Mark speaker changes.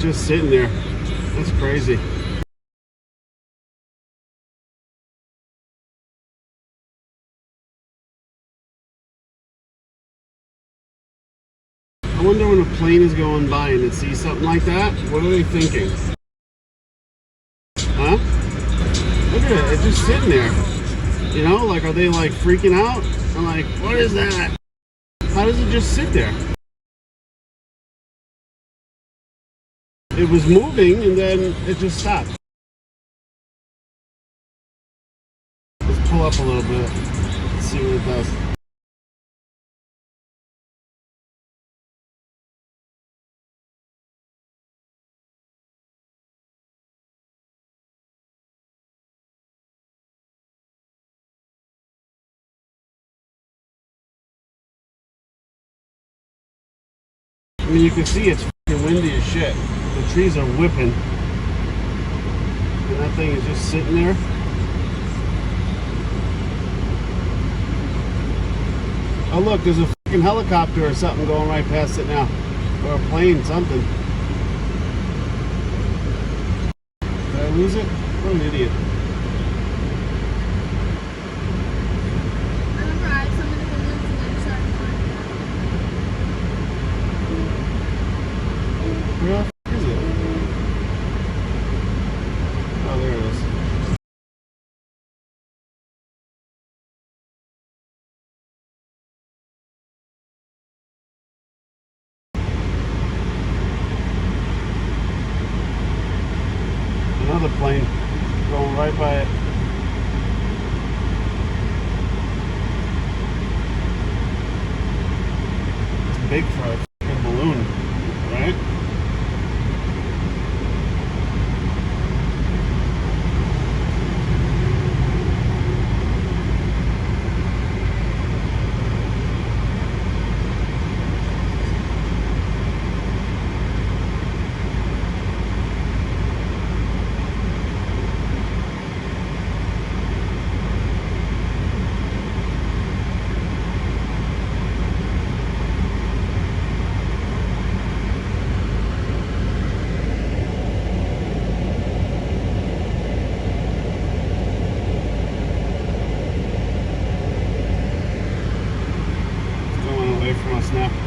Speaker 1: just sitting there. That's crazy. I wonder when a plane is going by and it sees something like that, what are they thinking? Huh? Look at it, it's just sitting there. You know, like, are they like freaking out? I'm like, what is that? How does it just sit there? It was moving and then it just stopped. Let's pull up a little bit. Let's see what it does. I mean, you can see it's fucking windy as shit. The trees are whipping. And that thing is just sitting there. Oh look, there's a fucking helicopter or something going right past it now. Or a plane, something. Did I lose it? What an idiot. Where the f is it? Oh, there it is. Another plane going right by it. It's big for a f***ing balloon, right? From us now.